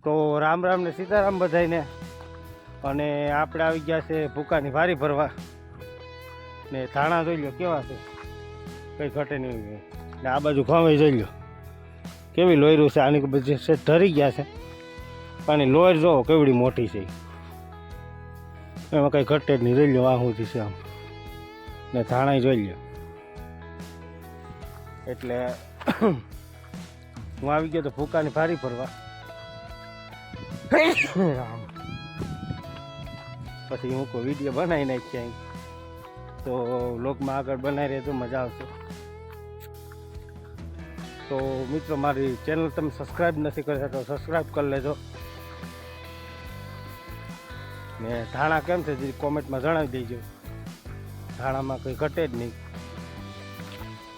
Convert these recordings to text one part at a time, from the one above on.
તો રામ રામ ને સીતારામ બધાઈને. અને આપણે આવી ગયા છે ભૂકાની ભારી ભરવા ને ધાણા જોઈ લો કેવા છે, કંઈ ઘટે નહીં. ને આ બાજુ ઘઉં જોઈ લો કેવી લોયરું છે, આની બધી છે ધરી ગયા છે પણ લોયર જો કેવડી મોટી છે, એમાં કંઈ ઘટે જ નહીં. જોઈ લો આ સુધી છે આમ, ને ધાણા જોઈ લો. એટલે હું આવી ગયો તો ભૂકાની ભારી ભરવા. પછી હું કોઈ વિડીયો બનાવી નાખી તો વ્લોગમાં આગળ બનાવી રહે તો મજા આવશે. તો મિત્રો મારી ચેનલ તમે સબસ્ક્રાઈબ નથી કરતા તો સબસ્ક્રાઈબ કરી લેજો. ને ધાણા કેમ છે જે કોમેન્ટમાં જણાવી દેજો. ધાણામાં કંઈ ઘટે જ નહીં,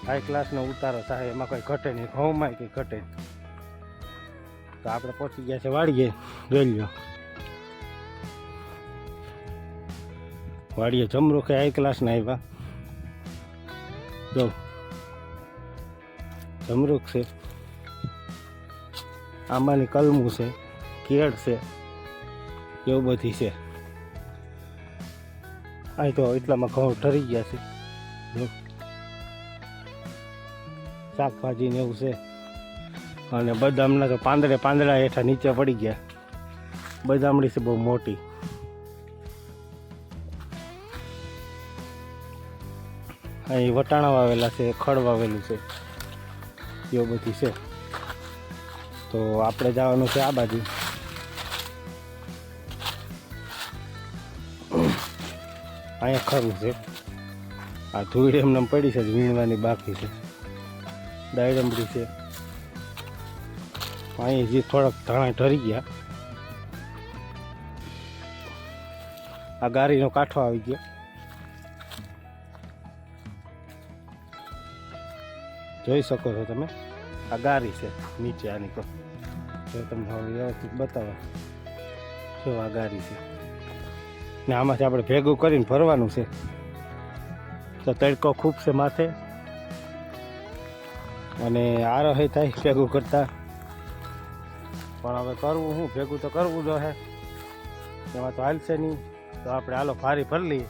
હાઈ ક્લાસનો ઉતારો થાય, એમાં કંઈ ઘટે નહીં, ઘઉંમાં કંઈ ઘટે નહીં. તો આપણે પહોંચી ગયા છે વાડીએ. જોઈ લો વાડીએ જમરૂખે હાઈ ક્લાસના આવ્યા. જો જમરૂખ છે, આંબાની કલમું છે, કેળ છે, એવું બધી છે. અહીં તો એટલામાં ઘઉં ઠરી ગયા છે. જો શાકભાજી ને એવું છે. અને બદામના તો પાંદડા હેઠા નીચે પડી ગયા. બદામડી છે બહુ મોટી. અહીં વટાણા વાવેલા છે, ખડ વાવેલું છે, એવું બધી છે. તો આપણે જવાનું છે આ બાજુ. અહીંયા ખરું છે, આ ધૂળ એમને પડી છે, વીણવાની બાકી છે. ડાયરમડી છે. અહીં જે થોડાક ધાણા ઠરી ગયા. આ ગારીનો કાંઠો આવી ગયો. જોઈ શકો છો તમે, આ ગારી છે નીચે. આની પર જો તમને હવે વ્યવસ્થિત બતાવો, જો આ ગારી છે ને આમાંથી આપણે ભેગું કરીને ભરવાનું છે. તો તડકો ખૂબ છે માથે અને આરહે થાય ભેગું કરતા. પણ હવે કરવું શું, ભેગું તો કરવું જો હે, એમાં તો હાલશે નહીં. તો આપણે હાલો ભારી ભરી લઈએ.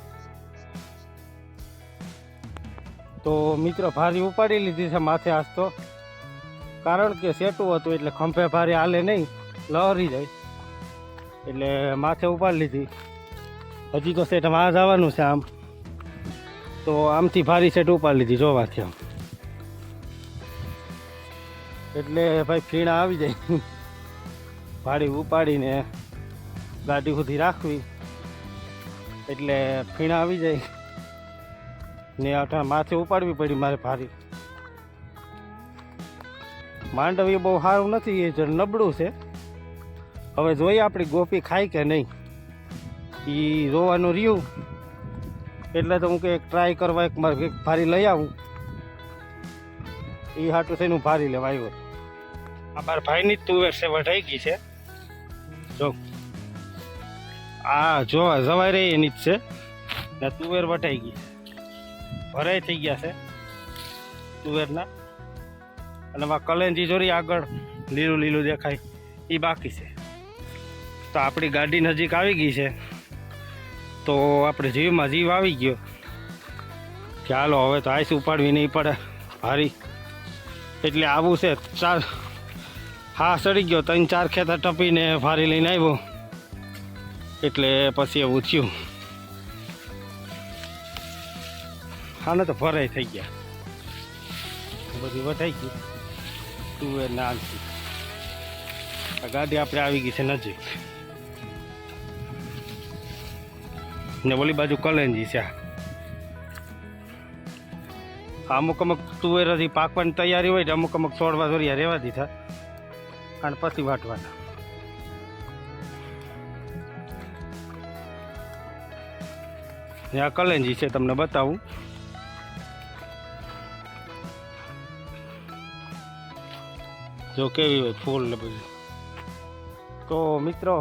તો મિત્રો ભારી ઉપાડી લીધી છે માથે આજ તો, કારણ કે સેટું હતું એટલે ખંભે ભારી હાલે નહીં, લહરી જાય એટલે માથે ઉપાડી લીધી. હજી તો સેટ આ જવાનું છે આમ, તો આમથી ભારી સેટ ઉપાડી લીધી જોવાથી આમ. એટલે ભાઈ ફીણા આવી જાય, ભાડી ઉપાડીને ગાડી સુધી રાખવી એટલે ફીણા આવી જાય. ને અઠા માથે ઉપાડવી પડી મારે ભારી. માંડવી બહુ સારું નથી, એ જ નબળું છે. હવે જોઈએ આપણી ગોપી ખાય કે નહીં, એ જોવાનું રહ્યું. એટલે તો હું કંઈક ટ્રાય કરવા એક મારે કંઈક ભારી લઈ આવું, એ હાટું થઈને હું ભારી લેવા આવ્યો. આ મારા ભાઈની જ તુવેર છે, વઢાઈ ગઈ છે. જો આ જોવા જવાય રહી એની જ છે ને, તુવેર વઢાઈ ગઈ, ભરાઈ થઈ ગયા છે તુવેરના. અને એમાં કલેંજી જોરી આગળ લીલું લીલું દેખાય એ બાકી છે. તો આપણી ગાડી નજીક આવી ગઈ છે. તો આપણે જીવમાં જીવ આવી ગયો કે હાલો હવે તો આઈસ ઉપાડવી નહીં પડે ભારી. એટલે આવું છે. હા સડી ગયો, 3-4 ખેતર ટપીને ભારી લઈને આવ્યો. એટલે પછી એવું થયું. આને તો ભરાઈ થઈ ગયા, બધી વટાઈ ગઈ તુવેર ને આલથી. આ ગાડી આપણે આવી ગઈ છે નજીક ને ઓલી બાજુ કલેંજી છે. અમુક તુવેર હજી પાકવાની તૈયારી હોય, અમુક છોડવા જોરિયા રહેવા દીધા અને પછી વાટવાના. આ કલેંજી છે, તમને બતાવું. જો કેવી હોય ફૂલ ને બધું. તો મિત્રો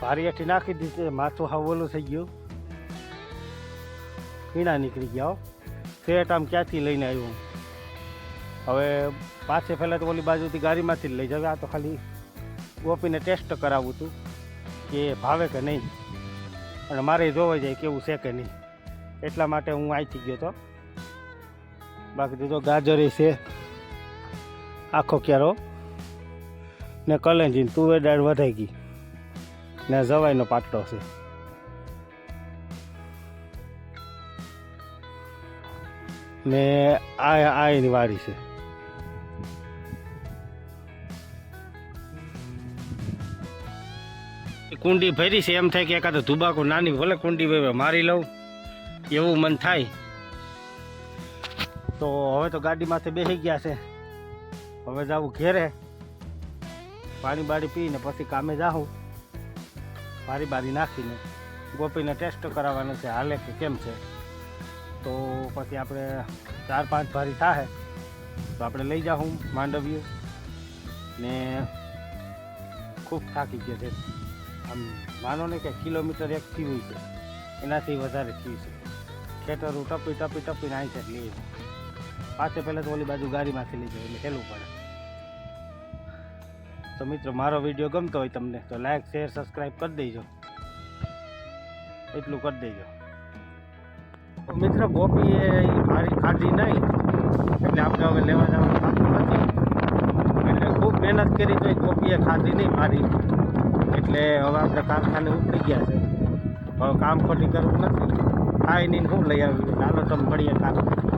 ભારી હેઠી નાખી દીધી, માથું હાવ ઓલું થઈ ગયું, પીણા નીકળી ગયા. સેટ આમ ક્યાંથી લઈને આવ્યું. હવે પાછે પહેલાં તો ઓલી બાજુથી ગાડીમાંથી જ લઈ જાવે. આ તો ખાલી ગોપીને ટેસ્ટ કરાવવું હતું કે ભાવે કે નહીં, અને મારે જોવા જાય કેવું છે કે નહીં, એટલા માટે હું અહીંથી ગયો હતો. બાકી તો ગાજરી છે, આખો ક્યારો ને કલેંજી, તુવેર દાળ વધાઈ ગઈ ને જવાઈનો પાટલો છે. ને આ એની વાડી છે. કુંડી ભરી છે, એમ થાય કે એકાદ ધુબાકો નાની ભલે કુંડી મારી લઉં એવું મન થાય. તો હવે તો ગાડીમાંથી બેસી ગયા છે, હવે જાવું ઘેરે, પાણી બાડી પીને પછી કામે જાઉં, બારી બારી નાખીને ગોપીને ટેસ્ટ કરાવવાનું છે હાલે કે કેમ છે. તો પછી આપણે 4-5 ભારી થાય તો આપણે લઈ જાઉં માંડવીએ. ને ખૂબ થાકી ગયા છે, આમ માનો ને કે કિલોમીટર 1 થયું છે, એનાથી વધારે થયું છે. ખેતરું ટપીને આવી છે લઈએ પાછે પહેલાં તો ઓલી બાજુ ગાડીમાંથી લઈ જાય એટલે હેલું પડે. તો મિત્રો મારો વિડીયો ગમતો હોય તમને તો લાઈક શેર સબસ્ક્રાઈબ કરી દેજો, એટલું કરી દેજો. તો મિત્ર ગોપીએ મારી ખાધી નહીં એટલે આપણે હવે લેવા જવાનું થતું નથી, એટલે ખૂબ મહેનત કરી તો ગોપીએ ખાધી નહીં મારી, એટલે હવે આપણે કારખાને ઉપડી ગયા છે. હવે કામ ખોટી કરવું નથી, ખાઈ નહીં હું લઈ આવી, ચાલો તમે મળીએ કારખાને.